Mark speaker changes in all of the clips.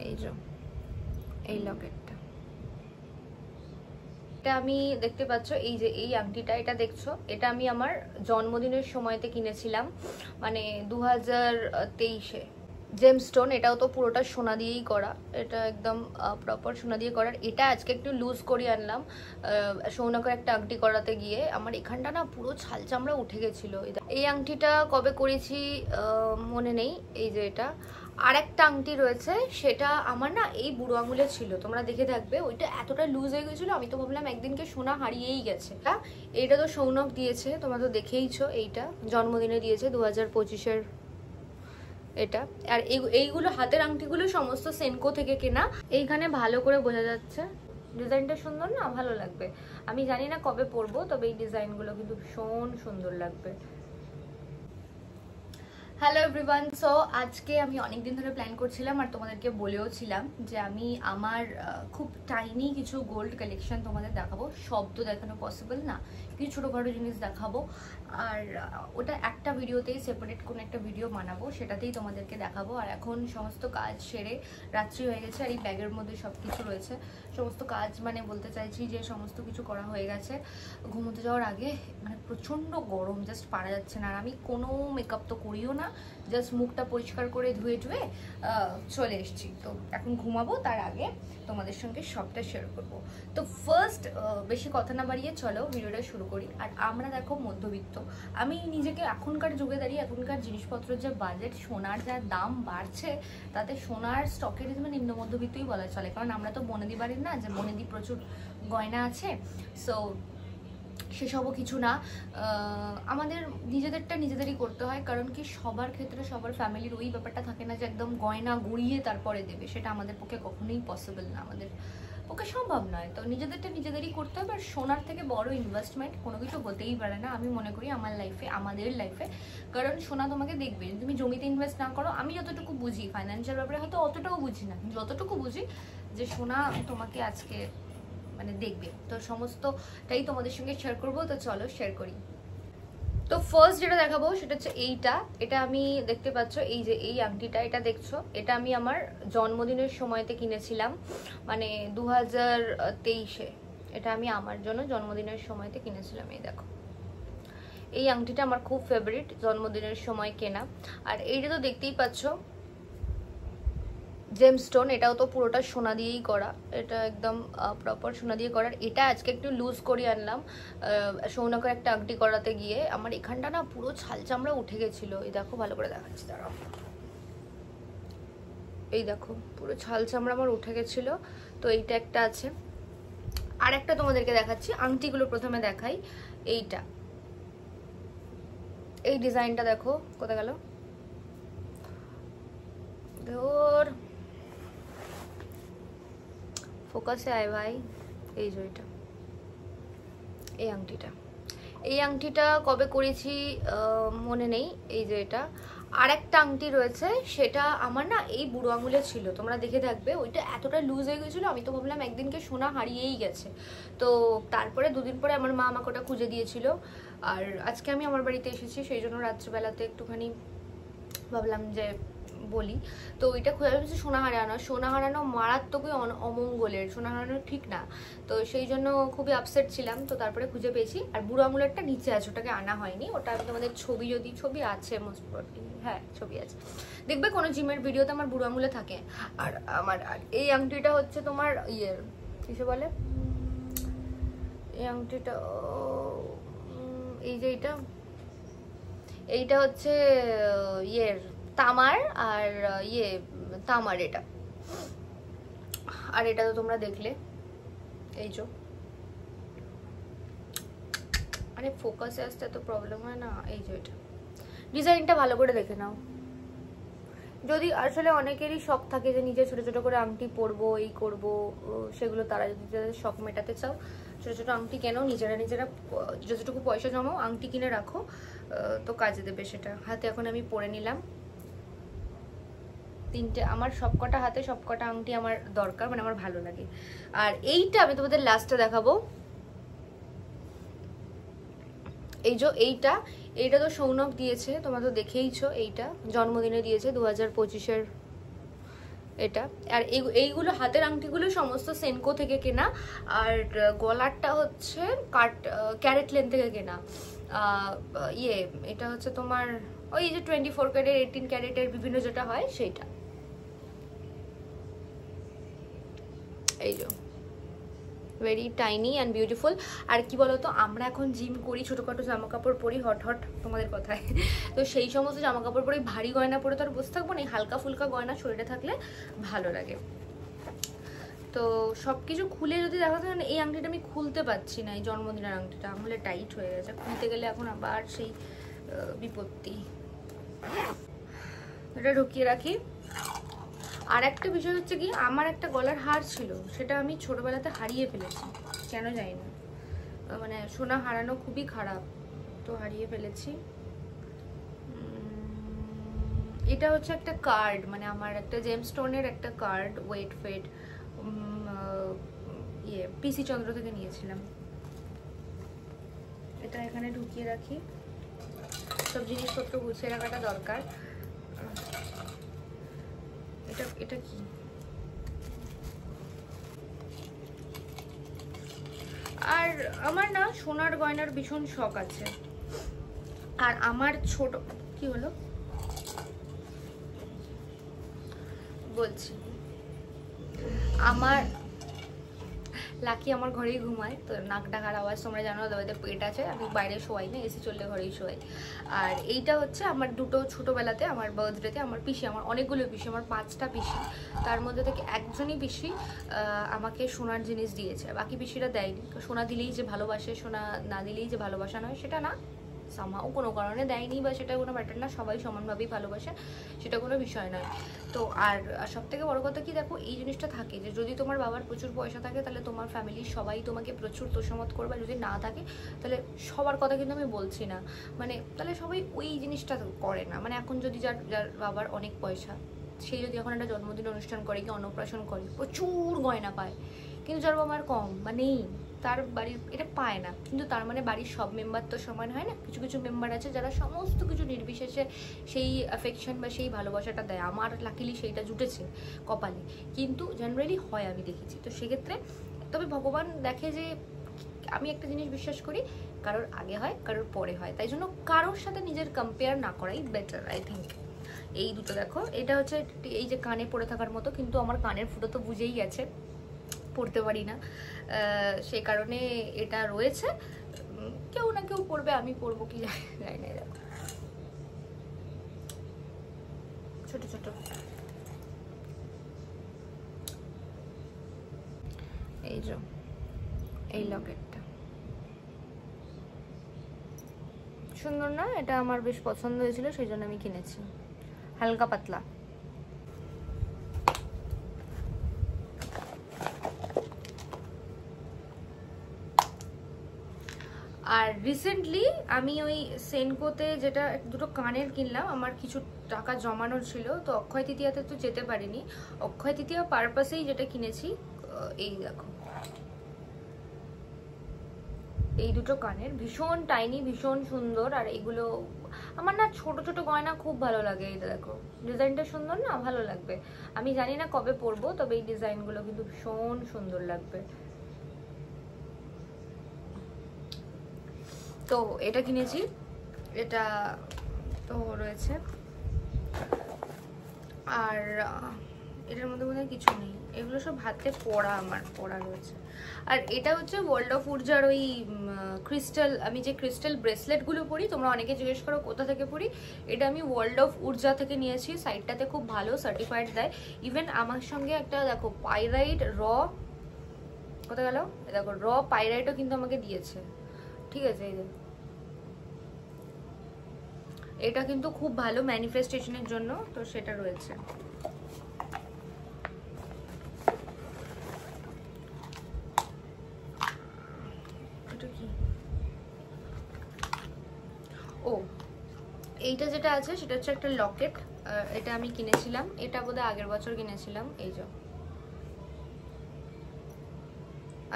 Speaker 1: এই যে এই লকেটটা, এটা আমি দেখতে পাচ্ছ, এই যে এই আংটিটা, এটা দেখছো, এটা আমি আমার জন্মদিনের সময়তে কিনেছিলাম, মানে 2023-এ। জেমস্টোন, এটাও তো পুরোটা সোনা দিয়েই করা, এটা একদম প্রপার সোনা দিয়ে করার। এটা আজকে একটু লুজ করে আনলাম সৌনকের একটা আংটি করাতে গিয়ে, আমার এখানটা না পুরো ছাল চামড়া উঠে গেছিলো। এই আংটিটা কবে করেছি মনে নেই। এই যে এটা আর একটা আংটি রয়েছে, সেটা আমার না এই বুড়ো আঙুলে ছিল, তোমরা দেখে থাকবে, ওইটা এতটা লুজ হয়ে গেছিলো, আমি তো ভাবলাম একদিনকে সোনা হারিয়েই গেছে। এইটা তো সৌনক দিয়েছে, তোমরা তো দেখেইছো, এইটা জন্মদিনে দিয়েছে 2025-এর এটা। আর এইগুলো হাতের আংটিগুলো সমস্ত সেনকো থেকে কেনা। এইখানে ভালো করে বোঝা যাচ্ছে, ডিজাইনটা সুন্দর না, ভালো লাগবে। আমি জানি না কবে পরবো, তবে এই ডিজাইনগুলো কিন্তু ভীষণ সুন্দর লাগবে। হ্যালো এভরিওয়ান, সো আজকে আমি অনেকদিন ধরে প্ল্যান করছিলাম আর তোমাদেরকে বলেও ছিলাম যে আমি আমার খুব টাইনি কিছু গোল্ড কালেকশন তোমাদের দেখাবো। সব তো দেখানো পসিবল না, কিছু ছোটোখাটো জিনিস দেখাবো, আর ওটা একটা ভিডিওতেই সেপারেট কোনো একটা ভিডিও বানাবো, সেটাতেই তোমাদেরকে দেখাবো। আর এখন সমস্ত কাজ সেরে রাত্রি হয়ে গেছে, আর এই ব্যাগের মধ্যে সব কিছু রয়েছে, সমস্ত কাজ, মানে বলতে চাইছি যে সমস্ত কিছু করা হয়ে গেছে। ঘুমোতে যাওয়ার আগে মানে প্রচণ্ড গরম, জাস্ট পারা যাচ্ছে না। আর আমি কোনো মেকআপ তো করিও না, জাস্ট মুখটা পরিষ্কার করে ধুয়ে চলে এসেছি। তো এখন ঘুমাবো, তার আগে তোমাদের সঙ্গে সবটা শেয়ার করবো। তো ফার্স্ট বেশি কথা না বাড়িয়ে চলো ভিডিওটা শুরু করি। আর আমরা দেখো মধ্যবিত্ত, আমি নিজেকে এখনকার যুগে দাঁড়িয়ে, এখনকার জিনিসপত্রের যে বাজেট, সোনার যা দাম বাড়ছে, তাতে সোনার স্টকের হিসেবে নিম্ন মধ্যবিত্তই বলা চলে। কারণ আমরা তো বনেদি বাড়ির না, যে বনেদি প্রচুর গয়না আছে, সো সেসবও কিছু না। আমাদের নিজেদেরটা নিজেদেরই করতে হয়, কারণ কি সবার ক্ষেত্রে সবার ফ্যামিলির ওই ব্যাপারটা থাকে না যে একদম গয়না গুড়িয়ে তারপরে দেবে, সেটা আমাদের পক্ষে কখনোই পসিবল না, আমাদের পক্ষে সম্ভব নয়। তো নিজেদেরটা নিজেদেরই করতে হবে। আর সোনার থেকে বড় ইনভেস্টমেন্ট কোনো কিছু হতেই পারে না, আমি মনে করি আমার লাইফে, আমাদের লাইফে। কারণ সোনা তোমাকে দেখবে, তুমি জমিতে ইনভেস্ট না করো, আমি যতটুকু বুঝি ফাইন্যান্সিয়াল ব্যাপারে, হয়তো অতটাও বুঝি না, যতটুকু বুঝি যে সোনা তোমাকে আজকে মানে দেখবে। তো সমস্তটাই তোমাদের সঙ্গে শেয়ার করবো, তো চলো শেয়ার করি। তো ফার্স্ট যেটা দেখাবো সেটা হচ্ছে এইটা, এটা আমি দেখতে পাচ্ছ, এই যে এই আংটিটা, এটা দেখছো, এটা আমি আমার জন্মদিনের সময়তে কিনেছিলাম, মানে 2023-এ। এটা আমি আমার জন্য জন্মদিনের সময়তে কিনেছিলাম। এই দেখো, এই আংটিটা আমার খুব ফেভারিট, জন্মদিনের সময় কেনা। আর এইটা তো দেখতেই পাচ্ছ জেমস্টোন, এটাও তো পুরোটা সোনা দিয়েই করা, এটা একদম প্রপার সোনা দিয়ে করার। এটা আজকে একটু লুজ করে আনলাম সৌনকের একটা আংটি করাতে গিয়ে, আমার এখানটা না পুরো ছাল চামড়া উঠে গেছিলো। এই দেখো, ভালো করে দেখাচ্ছি, দাঁড়াও, এই দেখো পুরো ছাল চামড়া আমার উঠে গেছিলো। তো এইটা একটা আছে, আর একটা তোমাদেরকে দেখাচ্ছি। আংটিগুলো প্রথমে দেখাই। এইটা, এই ডিজাইনটা দেখো, কোথায় গেল ধর, ফোকাসে আয় ভাই। এই যে এটা, এই আংটিটা, এই আংটিটা কবে করেছি মনে নেই। এই যে এটা আর একটা আংটি রয়েছে, সেটা আমার না এই বুড়ো আঙুলে ছিল, তোমরা দেখে থাকবে, ওইটা এতটা লুজ হয়ে গেছিলো, আমি তো ভাবলাম একদিনকে সোনা হারিয়েই গেছে। তো তারপরে দুদিন পরে আমার মা আমাকে ওটা খুঁজে দিয়েছিল। আর আজকে আমি আমার বাড়িতে এসেছি, সেই জন্য রাত্রিবেলাতে একটুখানি ভাবলাম যে বলি। তো ওইটা খুঁজে পেয়েছি, সোনা হারানো মারাত্মকই অমঙ্গলের, সোনা হারানো ঠিক না। তো সেই জন্য খুবই আপসেট ছিলাম। তো তারপরে খুঁজে পেয়েছি। আর বুড়ো আঙুলেরটা নিচে আছে, ওটাকে আনা হয়নি, ওটা আমি তোমাদের ছবি আছে মোস্ট প্রবলি, হ্যাঁ ছবি আছে, দেখবে কোনো জিমের ভিডিওতে আমার বুড়ো আঙুলে থাকে। আর আমার এই আংটিটা হচ্ছে তোমার ইয়ের, কিসে বলে এই আংটিটা, এই যে এইটা হচ্ছে ইয়ের তামার, আর তামার এটা। আর এটা তো তোমরা দেখলে, এই যে, আরে ফোকাসে আসতে এত প্রবলেম হয় না। এই যে এটা ডিজাইনটা ভালো করে দেখে নাও। যদি আসলে অনেকেরই শখ থাকে যে নিজে ছোট ছোট করে আংটি পরবো, এই করবো, সেগুলো তারা যদি তাদের শখ মেটাতে চাও, ছোট ছোট আংটি কেন, নিজেরা যতটুকু পয়সা জমাও আংটি কিনে রাখো, তো কাজে দেবে সেটা। হাতে এখন আমি পরে নিলাম তিনটে, আমার সবকটা হাতে সবকটা আংটি আমার দরকার, মানে আমার ভালো লাগে। আর এইটা আমি তোমাদের লাস্টে দেখাবো। এই যে এইটা তো সৌনক দিয়েছে, তোমরা তো দেখেইছো, এইটা জন্মদিনে দিয়েছে 2025-এর এটা। আর এইগুলো হাতের আংটিগুলো সমস্ত সেনকো থেকে কেনা, আর গলারটা হচ্ছে ক্যারেটল্যান্ড থেকে কেনা। এটা হচ্ছে তোমার ওই যে 24 ক্যারেট 18 ক্যারেটের বিভিন্ন যেটা হয় সেইটা। এই যে ভেরি টাইনি অ্যান্ড বিউটিফুল। আর কি বলতো, আমরা এখন জিম করি, ছোটোখাটো জামা কাপড় পরি, হট তোমাদের কথায়, তো সেই সমস্ত জামা কাপড় পরে ভারী গয়না পরে তো আর বসে থাকবো না, হালকা ফুলকা গয়না শরীরে থাকলে ভালো লাগে। তো সব কিছু খুলে যদি দেখাতে, এই আংটিটা আমি খুলতে পারছি না, এই জন্মদিনের আংটিটা আমলে টাইট হয়ে গেছে, খুলতে গেলে এখন আবার সেই বিপত্তি। এটা ঢুকিয়ে রাখি। আর একটা বিষয় হচ্ছে কি, আমার একটা গলার হার ছিল, সেটা আমি ছোটবেলাতে হারিয়ে ফেলেছি, কেন জানি না, মানে সোনা হারানো খুবই খারাপ, তো হারিয়ে ফেলেছি। এটা হচ্ছে একটা কার্ড, মানে আমার একটা জেমস্টোনের একটা কার্ড, ওয়েট ফেট পিসি চন্দ্র থেকে নিয়েছিলাম। এটা এখানে ঢুকিয়ে রাখি, সব জিনিসপত্র গুছিয়ে রাখাটা দরকার। এটা কি, আর আমার না সোনার গয়নার ভীষণ শখ আছে। আর আমার ছোট কি হলো বলছি, আমার লাকি আমার ঘরেই ঘুমায়, তো নাক ডাকার আওয়াজ তোমরা জানো, দাদাদের পেট আছে, আমি বাইরে শোয়াই না, এসি চললে ঘরেই শোয়াই। আর এইটা হচ্ছে আমার দুটো ছোটোবেলাতে আমার বার্থডেতে আমার পিসি, আমার অনেকগুলো পিসি, আমার 5টা পিসি, তার মধ্যে থেকে একজনই পিসি আমাকে সোনার জিনিস দিয়েছে, বাকি পিসিরা দেয়নি। সোনা দিলেই যে ভালোবাসে, সোনা না দিলেই যে ভালোবাসা নয় সেটা না, সামাও কোনো কারণে দেয়নি বা সেটা কোনো ব্যাটার না, সবাই সমানভাবেই ভালোবাসে, সেটা কোনো বিষয় নয়। তো আর সব থেকে বড় কথা কি, দেখো এই জিনিসটা থাকে যে যদি তোমার বাবার প্রচুর পয়সা থাকে তাহলে তোমার ফ্যামিলির সবাই তোমাকে প্রচুর তোষামত করবে, যদি না থাকে তাহলে সবার কথা কিন্তু আমি বলছি না, মানে তাহলে সবাই ওই জিনিসটা করে না। মানে এখন যদি যার বাবার অনেক পয়সা, সেই যদি এখন একটা জন্মদিন অনুষ্ঠান করে কি অন্নপ্রাশন করে, প্রচুর গয়না পায়, কিন্তু যার বাবার কম বা নেই, তার বাড়ির এটা পায় না, কিন্তু তার মানে বাড়ির সব মেম্বার তো সমান হয় না, কিছু কিছু মেম্বার আছে যারা সমস্ত কিছু নির্বিশেষে সেই অ্যাফেকশন বা সেই ভালোবাসাটা দেয়। আমার লাকিলি সেইটা জুটেছে কপালে, কিন্তু জেনারেলি হয় আমি দেখেছি। তো সেক্ষেত্রে তবে ভগবান দেখে যে, আমি একটা জিনিস বিশ্বাস করি, কারোর আগে হয় কারোর পরে হয়, তাই জন্য কারোর সাথে নিজের কম্পেয়ার না করাই বেটার আই থিঙ্ক। এই দুটো দেখো, এটা হচ্ছে এই যে কানে পড়ে থাকার মতো, কিন্তু আমার কানের ফুটো তো বুঝেই গেছে পড়তে পারি না, সেই কারণে এটা রয়েছে, কেউ না কেউ পড়বে, আমি পড়বো কি জানি না। দেখো ছোট ছোট, এই যে এই লকেটটা সুন্দর না, এটা আমার বেশ পছন্দ হয়েছিল, সেই জন্য আমি কিনেছি, হালকা পাতলা। আর রিসেন্টলি আমি ওই সেনকোতে যেটা দুটো কানের কিনলাম, আমার কিছু টাকা জমানোর ছিল, তো অক্ষয় তৃতীয়াতে তো যেতে পারিনি, অক্ষয় তৃতীয়া পারপাসেই যেটা কিনেছি, এই দেখো এই দুটো কানের, ভীষণ টাইনি, ভীষণ সুন্দর। আর এইগুলো আমার না ছোট ছোট গয়না খুব ভালো লাগে, এটা দেখো ডিজাইনটা সুন্দর না, ভালো লাগবে। আমি জানি না কবে পরবো, তবে এই ডিজাইনগুলো কিন্তু ভীষণ সুন্দর লাগবে। তো এটা কিনেছি, এটা তো রয়েছে, আর এটার মধ্যে বোধহয় কিছু নেই, এগুলো সব হাতে পরা, আমার পরা রয়েছে। আর এটা হচ্ছে ওয়ার্ল্ড অফ উর্জার ওই ক্রিস্টাল, আমি যে ক্রিস্টাল ব্রেসলেটগুলো পরি, তোমরা অনেকে জিজ্ঞেস করো কোথা থেকে পরি, এটা আমি ওয়ার্ল্ড অফ উর্জা থেকে নিয়েছি, সাইটটাতে খুব ভালো সার্টিফাইড দেয়। ইভেন আমার সঙ্গে একটা দেখো পাইরাইট কোথায় গেল, দেখো পাইরাইটও কিন্তু আমাকে দিয়েছে, ঠিক আছে। এই যে এটা কিন্তু খুব ভালো ম্যানিফেস্টেশনের জন্য, তো সেটা রয়েছে। এটা কি, ও এইটা যেটা আছে সেটা হচ্ছে একটা লকেট, এটা আমি কিনেছিলাম, এটা বোধহয় আগের বছর কিনেছিলাম। এই যে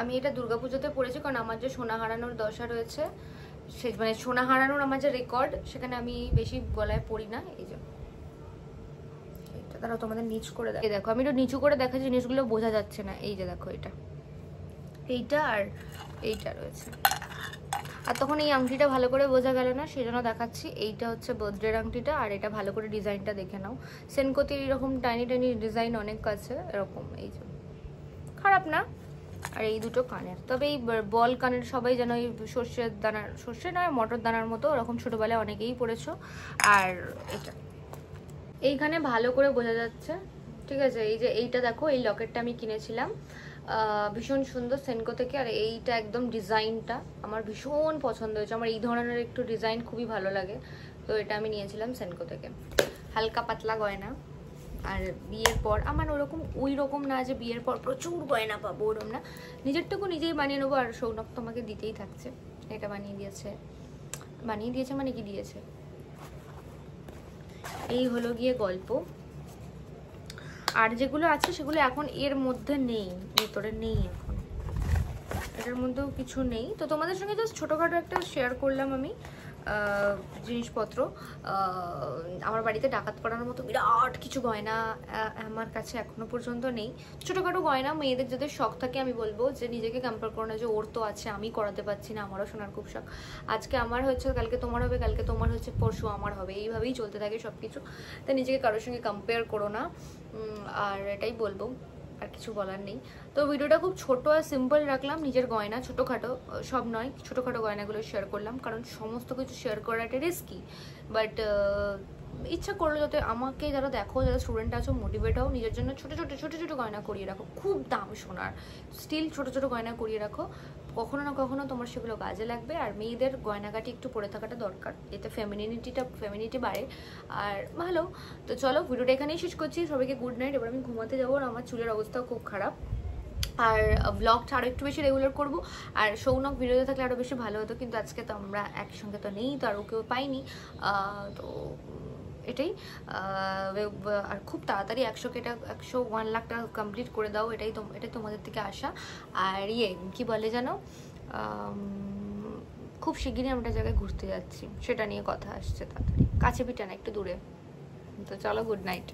Speaker 1: আমি এটা দুর্গাপুজোতে পরেছি, কারণ আমার যে সোনা হারানোর দশা রয়েছে, সে মানে সোনা হারানোর আমার যে রেকর্ড, সেখানে আমি বেশি গলায় পরি না। এই যে এটা তারা তোমাদের নিচ করে দেখে। দেখো আমি একটু নিচু করে দেখা, জিনিসগুলো বোঝা যাচ্ছে না। এই যে দেখো এইটা আর এইটা রয়েছে। আর তখন এই আংটিটা ভালো করে বোঝা গেল না, সেই জন্য দেখাচ্ছি। এইটা হচ্ছে বার্থডের আংটিটা, আর এটা ভালো করে ডিজাইনটা দেখে নাও। সেনকোতির এরকম টাইনি টাইনি ডিজাইন অনেক আছে এরকম, এই যে খারাপ না। আর এই দুটো কানের, তবে এই বল কানের সবাই যেন এই সর্ষের দানার, সর্ষে নয় মটর দানার মতো ওরকম ছোটোবেলায় অনেকেই পরেছো। আর এটা এইখানে ভালো করে বোঝা যাচ্ছে, ঠিক আছে। এই যে এইটা দেখো, এই লকেটটা আমি কিনেছিলাম, ভীষণ সুন্দর সেনকো থেকে। আর এইটা একদম ডিজাইনটা আমার ভীষণ পছন্দ হয়েছে, আমার এই ধরনের একটু ডিজাইন খুবই ভালো লাগে, তো এটা আমি নিয়েছিলাম সেনকো থেকে। হালকা পাতলা গয়না। আর বিয়ের পর আমার ওই রকম না যে বিয়ের পর প্রচুর গয়না পাবো, ওরকম না, নিজেরটুকু নিজেই বানিয়ে নেবো। আর সৌনক তোমাকে দিতেই থাকছে, এটা বানিয়ে দিয়েছে মানে কি দিয়েছে। এই হলো গিয়ে গল্প। আর যেগুলো আছে সেগুলো এখন এর মধ্যে নেই, ভেতরে নেই, এখন এটার মধ্যেও কিছু নেই। তো তোমাদের সঙ্গে জাস্ট ছোটোখাটো একটা শেয়ার করলাম আমি জিনিসপত্র। আমার বাড়িতে ডাকাত করানোর মতো বিরাট কিছু গয়না আমার কাছে এখনো পর্যন্ত নেই। ছোটোখাটো গয়না, মেয়েদের যাদের শখ থাকে আমি বলবো যে নিজেকে কম্পেয়ার করো না যে ওর তো আছে আমি করাতে পারছি না। আমারও শোনার খুব শখ, আজকে আমার হচ্ছে কালকে তোমার হবে, কালকে তোমার হচ্ছে পরশু আমার হবে, এইভাবেই চলতে থাকে সব কিছু। তাই নিজেকে কারোর সঙ্গে কম্পেয়ার করো না, আর এটাই বলবো, আর কিছু বলার নেই। তো ভিডিওটা খুব ছোট আর সিম্পল রাখলাম, নিজের গয়না ছোটোখাটো সব নয়, ছোটোখাটো গয়নাগুলো শেয়ার করলাম, কারণ সমস্ত কিছু শেয়ার করাটা রিস্কি। বাট ইচ্ছা করলো যাতে আমাকে যারা দেখো, যারা স্টুডেন্ট আছো, মোটিভেট হও, নিজের জন্য ছোটো ছোটো গয়না করিয়ে রাখো। খুব দাম সোনার, স্টিল ছোটো ছোটো গয়না করিয়ে রাখো, কখনো না কখনো তোমার সেগুলো কাজে লাগবে। আর মেয়েদের গয়নাগাটি একটু পরে থাকাটা দরকার, এতে ফেমিনিটি বাড়ে আর ভালো। তো চলো ভিডিওটা এখানেই শেষ করছি, সবাইকে গুড নাইট। এবার আমি ঘুমাতে যাবো, আর আমার চুলের অবস্থাও খুব খারাপ। আর ব্লগটা আরও একটু বেশি রেগুলার করবো। আর সৌনক ভিডিওতে থাকলে আরও বেশি ভালো হতো, কিন্তু আজকে তো আমরা একসঙ্গে তো নেই, তো আর ওকেও পাইনি। তো এটাই। আর খুব তাড়াতাড়ি 101 লাখ টাকা কমপ্লিট করে দাও, এটাই তোমাদের থেকে আশা। আর কি বলে যেন, খুব শিগগিরই আমরা জায়গায় ঘুরতে যাচ্ছি, সেটা নিয়ে কথা আসছে তাড়াতাড়ি, কাছে পিঠে না, একটু দূরে। তো চলো, গুড নাইট।